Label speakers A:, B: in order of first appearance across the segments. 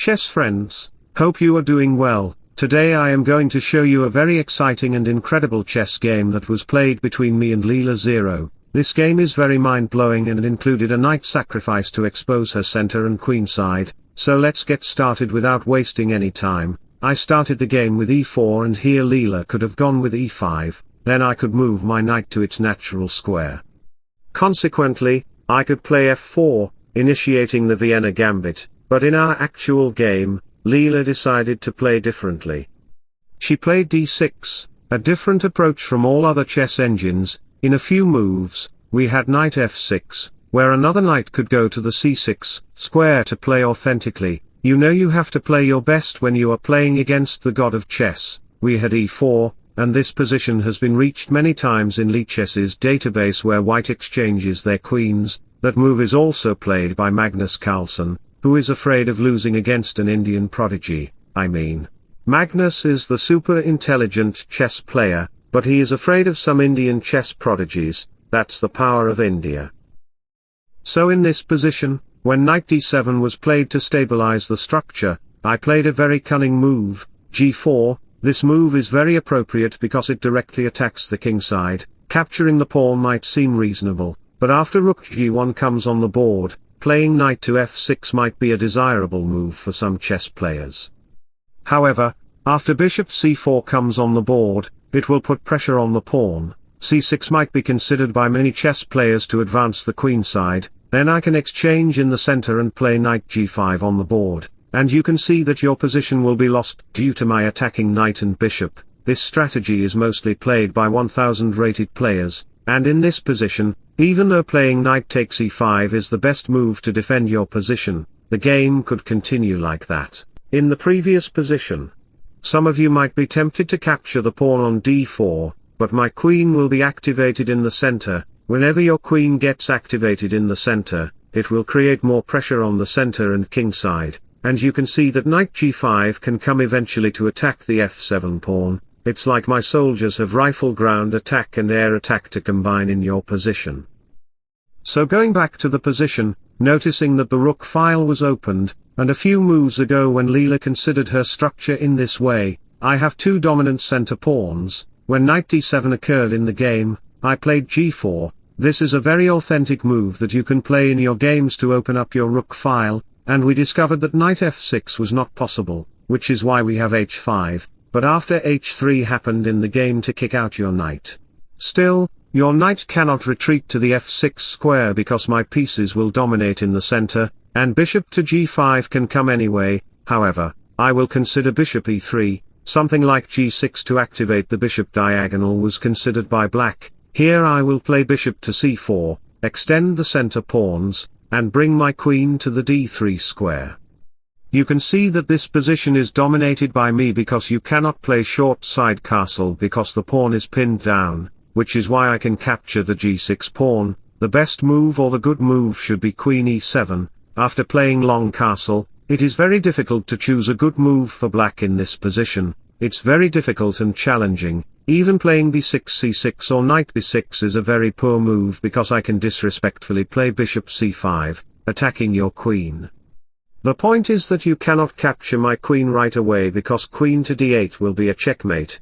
A: Chess friends, hope you are doing well. Today I am going to show you a very exciting and incredible chess game that was played between me and LeelaZero. This game is very mind-blowing and included a knight sacrifice to expose her center and queenside, so let's get started without wasting any time. I started the game with e4 and here Leela could have gone with e5, then I could move my knight to its natural square. Consequently, I could play f4, initiating the Vienna Gambit, but in our actual game, Leela decided to play differently. She played d6, a different approach from all other chess engines. In a few moves, we had knight f6, where another knight could go to the c6 square to play authentically. You know you have to play your best when you are playing against the god of chess. We had e4, and this position has been reached many times in Lichess's database where white exchanges their queens. That move is also played by Magnus Carlsen, who is afraid of losing against an Indian prodigy. Magnus is the super intelligent chess player, but he is afraid of some Indian chess prodigies. That's the power of India. So in this position, when knight d7 was played to stabilize the structure, I played a very cunning move, g4. This move is very appropriate because it directly attacks the kingside. Capturing the pawn might seem reasonable, but after rook g1 comes on the board, playing knight to f6 might be a desirable move for some chess players. However, after bishop c4 comes on the board, it will put pressure on the pawn. c6 might be considered by many chess players to advance the queenside. Then I can exchange in the center and play knight g5 on the board, and you can see that your position will be lost due to my attacking knight and bishop. This strategy is mostly played by 1000 rated players, and in this position, even though playing knight takes e5 is the best move to defend your position, the game could continue like that. In the previous position, some of you might be tempted to capture the pawn on d4, but my queen will be activated in the center. Whenever your queen gets activated in the center, it will create more pressure on the center and kingside, and you can see that knight g5 can come eventually to attack the f7 pawn. It's like my soldiers have rifle ground attack and air attack to combine in your position. So going back to the position, noticing that the rook file was opened, and a few moves ago when Leela considered her structure in this way, I have two dominant center pawns. When knight d7 occurred in the game, I played g4. This is a very authentic move that you can play in your games to open up your rook file, and we discovered that knight f6 was not possible, which is why we have h5, but after h3 happened in the game to kick out your knight. Still, your knight cannot retreat to the f6 square because my pieces will dominate in the center, and bishop to g5 can come anyway. However, I will consider bishop e3, something like g6 to activate the bishop diagonal was considered by black. Here I will play bishop to c4, extend the center pawns, and bring my queen to the d3 square. You can see that this position is dominated by me because you cannot play short side castle because the pawn is pinned down, which is why I can capture the g6 pawn. The best move or the good move should be queen e7. After playing long castle, it is very difficult to choose a good move for black in this position. It's very difficult and challenging. Even playing b6 c6 or knight b6 is a very poor move because I can disrespectfully play bishop c5, attacking your queen. The point is that you cannot capture my queen right away because queen to d8 will be a checkmate.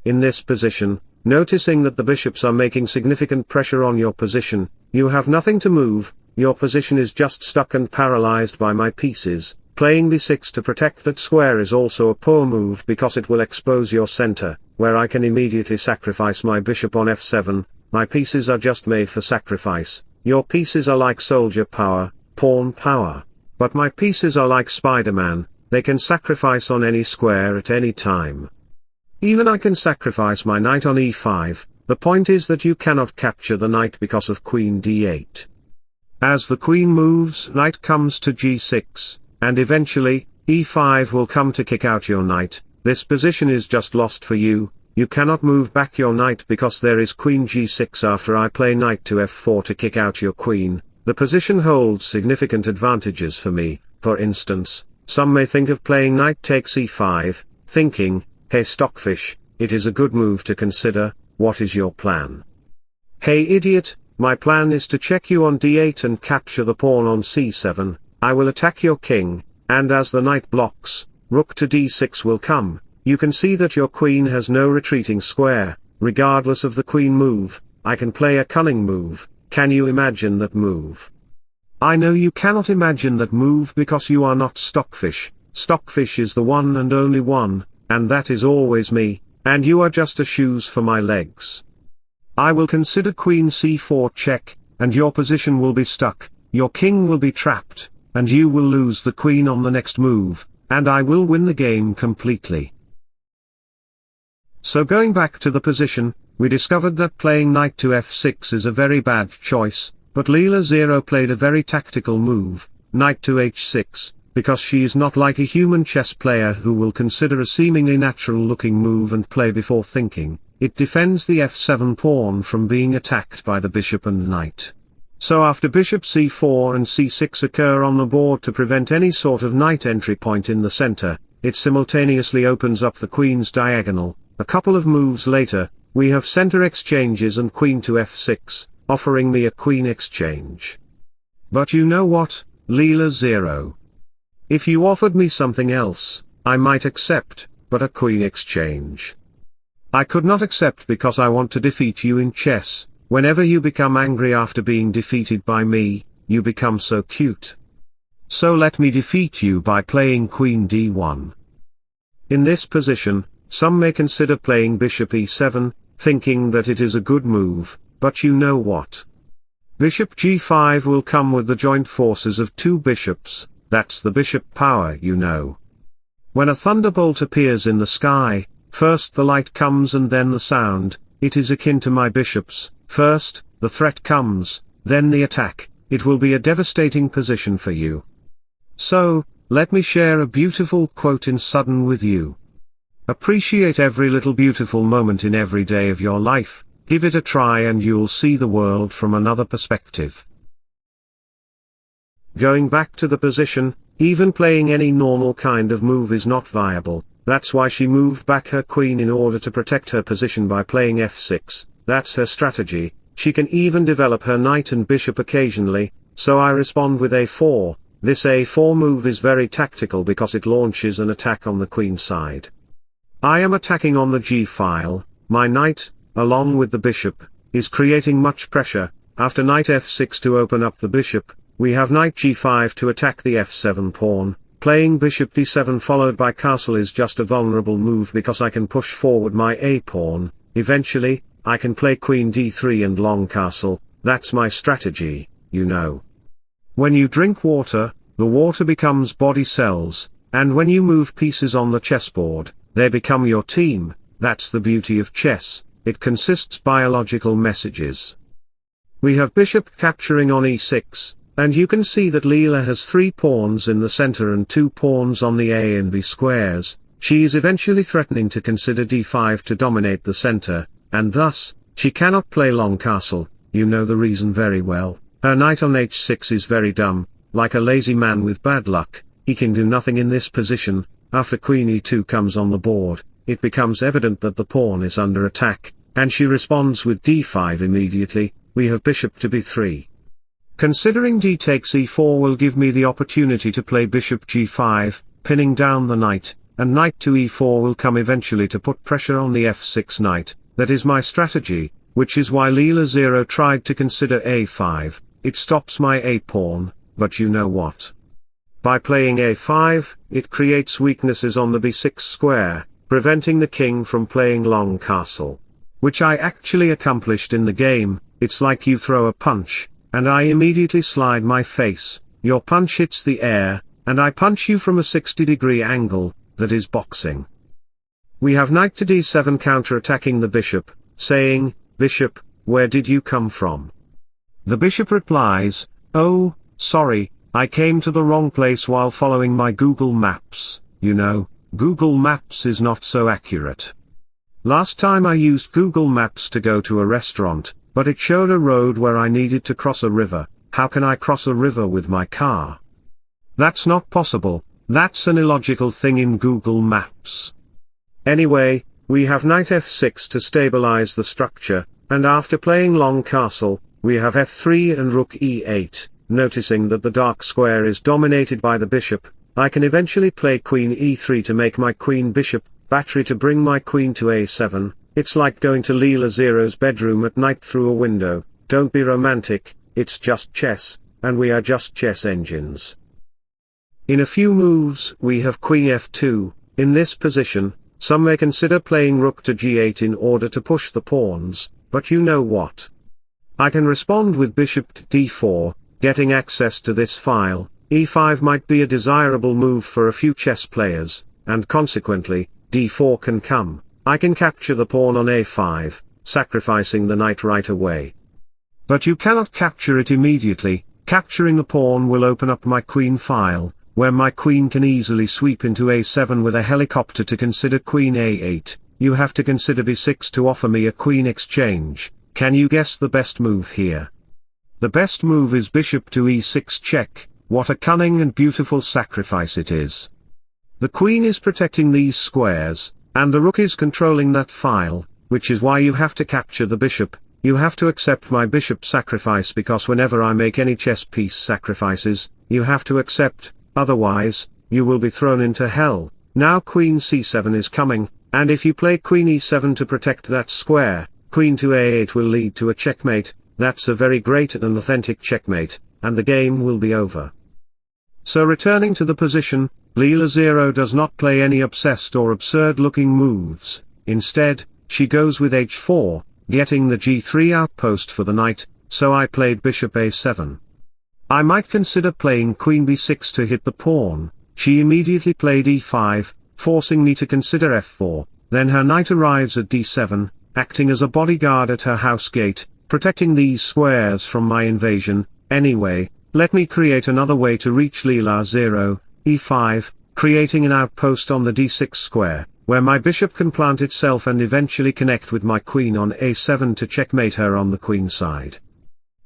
A: In this position, noticing that the bishops are making significant pressure on your position, you have nothing to move, your position is just stuck and paralyzed by my pieces. Playing b6 to protect that square is also a poor move because it will expose your center, where I can immediately sacrifice my bishop on f7. My pieces are just made for sacrifice. Your pieces are like soldier power, pawn power. But my pieces are like Spider-Man, they can sacrifice on any square at any time. Even I can sacrifice my knight on e5, the point is that you cannot capture the knight because of queen d8. As the queen moves, knight comes to g6. And eventually, e5 will come to kick out your knight. This position is just lost for you. You cannot move back your knight because there is queen g6 after I play knight to f4 to kick out your queen. The position holds significant advantages for me. For instance, some may think of playing knight takes e5, thinking, hey Stockfish, it is a good move to consider. What is your plan? Hey idiot, my plan is to check you on d8 and capture the pawn on c7. I will attack your king, and as the knight blocks, rook to d6 will come. You can see that your queen has no retreating square. Regardless of the queen move, I can play a cunning move. Can you imagine that move? I know you cannot imagine that move because you are not Stockfish. Stockfish is the one and only one, and that is always me, and you are just a shoes for my legs. I will consider queen c4 check, and your position will be stuck, your king will be trapped, and you will lose the queen on the next move, and I will win the game completely. So going back to the position, we discovered that playing knight to f6 is a very bad choice, but LeelaZero played a very tactical move, knight to h6, because she is not like a human chess player who will consider a seemingly natural-looking move and play before thinking. It defends the f7 pawn from being attacked by the bishop and knight. So after bishop c4 and c6 occur on the board to prevent any sort of knight entry point in the center, it simultaneously opens up the queen's diagonal. A couple of moves later, we have center exchanges and queen to f6, offering me a queen exchange. But you know what, LeelaZero? If you offered me something else, I might accept, but a queen exchange I could not accept because I want to defeat you in chess. Whenever you become angry after being defeated by me, you become so cute. So let me defeat you by playing queen d1. In this position, some may consider playing bishop e7, thinking that it is a good move, but you know what? Bishop g5 will come with the joint forces of two bishops, that's the bishop power, you know. When a thunderbolt appears in the sky, first the light comes and then the sound. It is akin to my bishops. First, the threat comes, then the attack. It will be a devastating position for you. So, let me share a beautiful quote in sudden with you. Appreciate every little beautiful moment in every day of your life. Give it a try and you'll see the world from another perspective. Going back to the position, even playing any normal kind of move is not viable. That's why she moved back her queen in order to protect her position by playing f6, that's her strategy. She can even develop her knight and bishop occasionally, so I respond with a4. This a4 move is very tactical because it launches an attack on the queen side. I am attacking on the g-file, my knight, along with the bishop, is creating much pressure. After knight f6 to open up the bishop, we have knight g5 to attack the f7 pawn. Playing bishop d7 followed by castle is just a vulnerable move because I can push forward my a-pawn. Eventually, I can play queen d3 and long castle. That's my strategy, you know. When you drink water, the water becomes body cells, and when you move pieces on the chessboard, they become your team. That's the beauty of chess, it consists biological messages. We have bishop capturing on e6. And you can see that Leela has 3 pawns in the center and 2 pawns on the A and B squares. She is eventually threatening to consider d5 to dominate the center, and thus, she cannot play long castle. You know the reason very well. Her knight on h6 is very dumb, like a lazy man with bad luck. He can do nothing in this position. After queen e2 comes on the board, it becomes evident that the pawn is under attack, and she responds with d5 immediately. We have bishop to b3. Considering d takes e4 will give me the opportunity to play bishop g5, pinning down the knight, and knight to e4 will come eventually to put pressure on the f6 knight. That is my strategy, which is why LeelaZero tried to consider a5, it stops my a-pawn, but you know what? By playing a5, it creates weaknesses on the b6 square, preventing the king from playing long castle. Which I actually accomplished in the game. It's like you throw a punch, and I immediately slide my face, your punch hits the air, and I punch you from a 60-degree angle. That is boxing. We have knight to d7 counter-attacking the bishop, saying, "Bishop, where did you come from?" The bishop replies, "Oh, sorry, I came to the wrong place while following my Google Maps." You know, Google Maps is not so accurate. Last time I used Google Maps to go to a restaurant, but it showed a road where I needed to cross a river. How can I cross a river with my car? That's not possible. That's an illogical thing in Google Maps. Anyway, we have knight f6 to stabilize the structure, and after playing long castle, we have f3 and rook e8, noticing that the dark square is dominated by the bishop. I can eventually play queen e3 to make my queen bishop, battery to bring my queen to a7, it's like going to LeelaZero's bedroom at night through a window, don't be romantic, it's just chess, and we are just chess engines. In a few moves we have queen f2, in this position, some may consider playing rook to g8 in order to push the pawns, but you know what? I can respond with bishop to d4, getting access to this file. E5 might be a desirable move for a few chess players, and consequently, d4 can come. I can capture the pawn on a5, sacrificing the knight right away. But you cannot capture it immediately. Capturing the pawn will open up my queen file, where my queen can easily sweep into a7 with a helicopter to consider queen a8. You have to consider b6 to offer me a queen exchange. Can you guess the best move here? The best move is bishop to e6 check. What a cunning and beautiful sacrifice it is. The queen is protecting these squares, and the rook is controlling that file, which is why you have to capture the bishop. You have to accept my bishop sacrifice because whenever I make any chess piece sacrifices, you have to accept, otherwise, you will be thrown into hell. Now queen c7 is coming, and if you play queen e7 to protect that square, queen to a8 will lead to a checkmate. That's a very great and authentic checkmate, and the game will be over. So returning to the position, LeelaZero does not play any obsessed or absurd-looking moves. Instead, she goes with h4, getting the g3 outpost for the knight, so I played bishop a7. I might consider playing queen b6 to hit the pawn. She immediately played e5, forcing me to consider f4, then her knight arrives at d7, acting as a bodyguard at her house gate, protecting these squares from my invasion. Anyway, let me create another way to reach LeelaZero, e5, creating an outpost on the d6 square, where my bishop can plant itself and eventually connect with my queen on a7 to checkmate her on the queen side.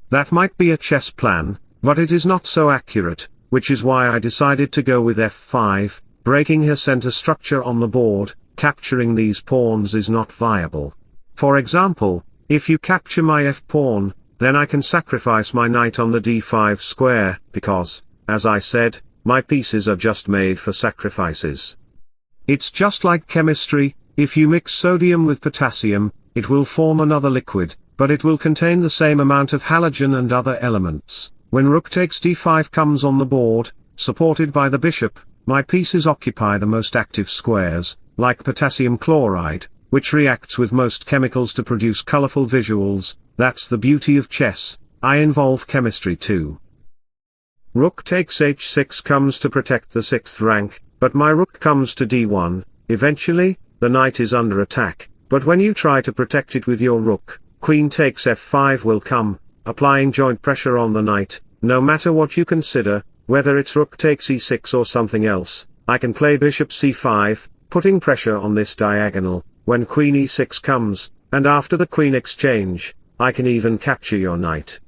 A: That might be a chess plan, but it is not so accurate, which is why I decided to go with f5, breaking her center structure on the board. Capturing these pawns is not viable. For example, if you capture my f-pawn, then I can sacrifice my knight on the d5 square, because, as I said, my pieces are just made for sacrifices. It's just like chemistry. If you mix sodium with potassium, it will form another liquid, but it will contain the same amount of halogen and other elements. When rook takes d5 comes on the board, supported by the bishop, my pieces occupy the most active squares, like potassium chloride, which reacts with most chemicals to produce colorful visuals. That's the beauty of chess. I involve chemistry too. Rook takes h6 comes to protect the 6th rank, but my rook comes to d1, eventually, the knight is under attack, but when you try to protect it with your rook, queen takes f5 will come, applying joint pressure on the knight. No matter what you consider, whether it's rook takes e6 or something else, I can play bishop c5, putting pressure on this diagonal. When queen e6 comes, and after the queen exchange, I can even capture your knight.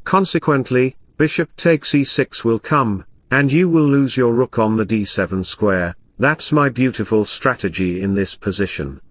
A: Consequently, bishop takes e6 will come, and you will lose your rook on the d7 square. That's my beautiful strategy in this position.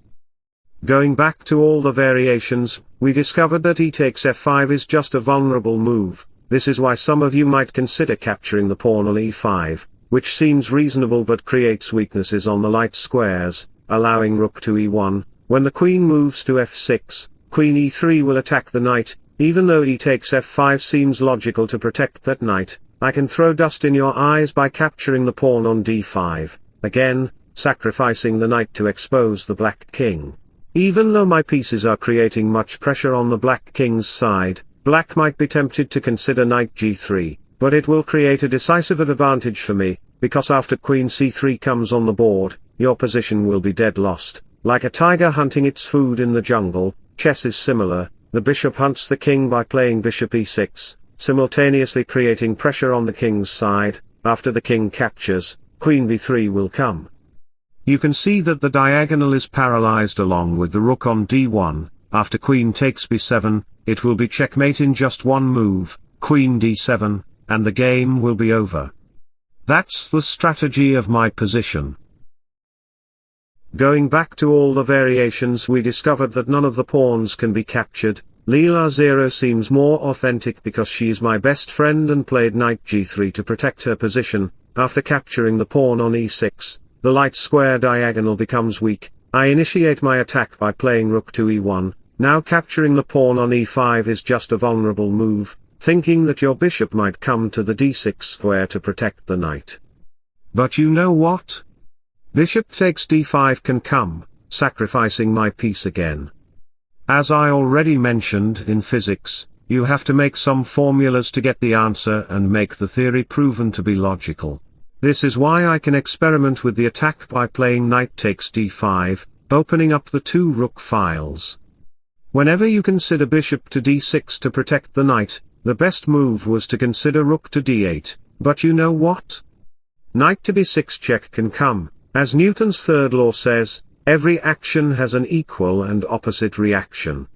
A: Going back to all the variations, we discovered that e takes f5 is just a vulnerable move. This is why some of you might consider capturing the pawn on e5, which seems reasonable but creates weaknesses on the light squares, allowing rook to e1. When the queen moves to f6, queen e3 will attack the knight. Even though e takes f5 seems logical to protect that knight, I can throw dust in your eyes by capturing the pawn on d5, again, sacrificing the knight to expose the black king. Even though my pieces are creating much pressure on the black king's side, black might be tempted to consider knight g3, but it will create a decisive advantage for me, because after queen c3 comes on the board, your position will be dead lost. Like a tiger hunting its food in the jungle, chess is similar. The bishop hunts the king by playing bishop e6, simultaneously creating pressure on the king's side. After the king captures, queen b3 will come. You can see that the diagonal is paralyzed along with the rook on d1. After queen takes b7, it will be checkmate in just one move, queen d7, and the game will be over. That's the strategy of my position. Going back to all the variations, we discovered that none of the pawns can be captured. LeelaZero seems more authentic because she is my best friend and played knight g3 to protect her position. after capturing the pawn on e6, the light square diagonal becomes weak. I initiate my attack by playing rook to e1, now capturing the pawn on e5 is just a vulnerable move, thinking that your bishop might come to the d6 square to protect the knight. But you know what? Bishop takes d5 can come, sacrificing my piece again. As I already mentioned in physics, you have to make some formulas to get the answer and make the theory proven to be logical. This is why I can experiment with the attack by playing knight takes d5, opening up the two rook files. Whenever you consider bishop to d6 to protect the knight, the best move was to consider rook to d8, but you know what? Knight to b6 check can come. As Newton's third law says, every action has an equal and opposite reaction.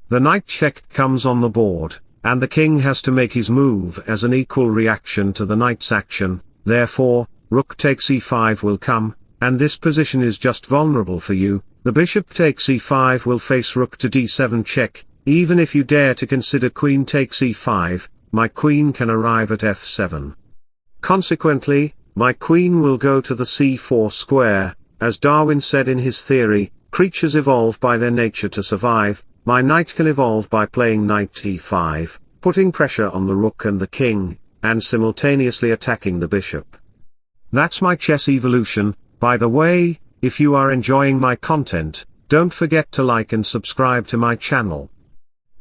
A: The knight check comes on the board, and the king has to make his move as an equal reaction to the knight's action, therefore, rook takes e5 will come, and this position is just vulnerable for you. The bishop takes e5 will face rook to d7 check. Even if you dare to consider queen takes e5, my queen can arrive at f7. Consequently, my queen will go to the c4 square. As Darwin said in his theory, creatures evolve by their nature to survive. My knight can evolve by playing knight e5, putting pressure on the rook and the king, and simultaneously attacking the bishop. That's my chess evolution. By the way, if you are enjoying my content, don't forget to like and subscribe to my channel.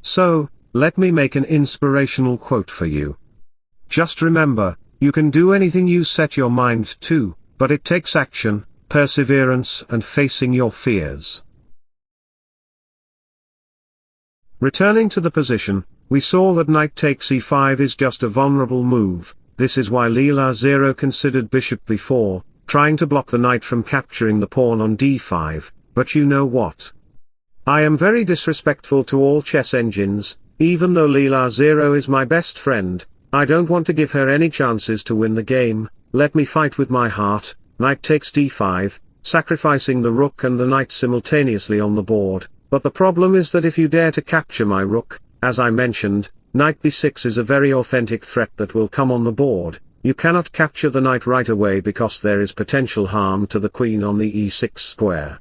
A: So, let me make an inspirational quote for you. Just remember, you can do anything you set your mind to, but it takes action, perseverance and facing your fears. Returning to the position, we saw that knight takes e5 is just a vulnerable move. This is why LeelaZero considered bishop b4, trying to block the knight from capturing the pawn on d5, but you know what? I am very disrespectful to all chess engines. Even though LeelaZero is my best friend, I don't want to give her any chances to win the game. Let me fight with my heart. Knight takes d5, sacrificing the rook and the knight simultaneously on the board, but the problem is that if you dare to capture my rook, as I mentioned, knight b6 is a very authentic threat that will come on the board. You cannot capture the knight right away because there is potential harm to the queen on the e6 square.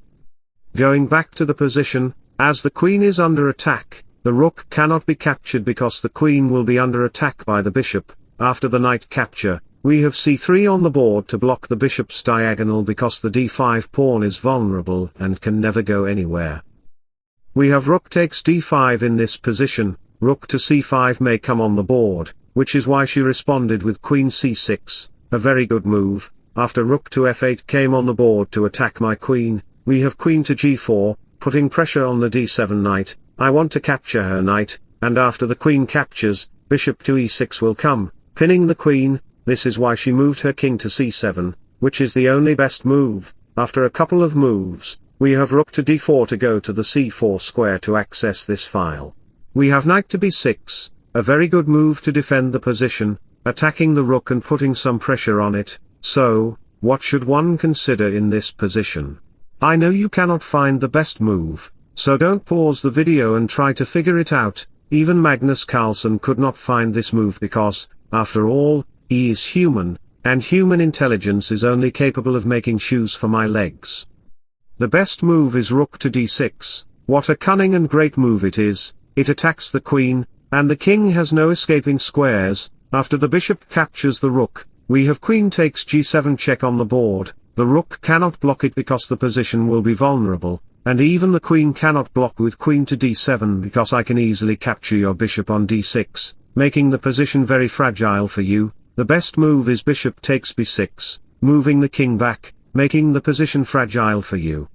A: Going back to the position, as the queen is under attack, the rook cannot be captured because the queen will be under attack by the bishop. After the knight capture, we have c3 on the board to block the bishop's diagonal because the d5 pawn is vulnerable and can never go anywhere. We have rook takes d5 in this position. Rook to c5 may come on the board, which is why she responded with queen c6, a very good move. After rook to f8 came on the board to attack my queen, we have queen to g4, putting pressure on the d7 knight. I want to capture her knight, and after the queen captures, bishop to e6 will come, pinning the queen. This is why she moved her king to c7, which is the only best move. After a couple of moves, we have rook to d4 to go to the c4 square to access this file. We have knight to b6, a very good move to defend the position, attacking the rook and putting some pressure on it. So, what should one consider in this position? I know you cannot find the best move, so don't pause the video and try to figure it out. Even Magnus Carlsen could not find this move because, after all, he is human, and human intelligence is only capable of making shoes for my legs. The best move is rook to d6. What a cunning and great move it is. It attacks the queen, and the king has no escaping squares. After the bishop captures the rook, we have queen takes g7 check on the board. The rook cannot block it because the position will be vulnerable, and even the queen cannot block with queen to d7 because I can easily capture your bishop on d6, making the position very fragile for you. The best move is bishop takes b6, moving the king back, making the position fragile for you.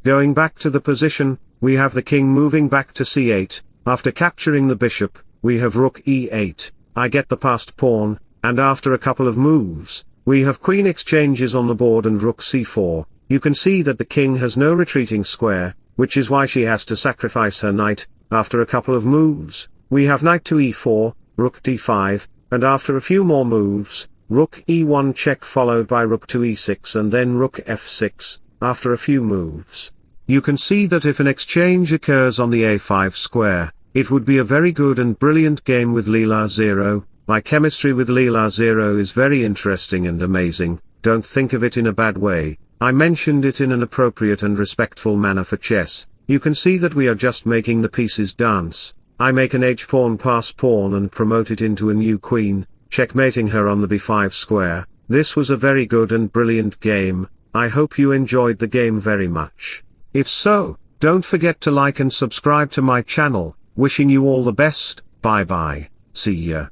A: Going back to the position, we have the king moving back to c8. After capturing the bishop, we have rook e8, I get the passed pawn, and after a couple of moves, we have queen exchanges on the board and rook c4. You can see that the king has no retreating square, which is why she has to sacrifice her knight. After a couple of moves, we have knight to e4, rook d5, and after a few more moves, rook e1 check followed by rook to e6 and then rook f6. After a few moves, you can see that if an exchange occurs on the a5 square, it would be a very good and brilliant game with LeelaZero. My chemistry with LeelaZero is very interesting and amazing, don't think of it in a bad way, I mentioned it in an appropriate and respectful manner for chess. You can see that we are just making the pieces dance. I make an h-pawn pass pawn and promote it into a new queen, checkmating her on the b5 square. This was a very good and brilliant game. I hope you enjoyed the game very much. If so, don't forget to like and subscribe to my channel. Wishing you all the best, bye bye, see ya.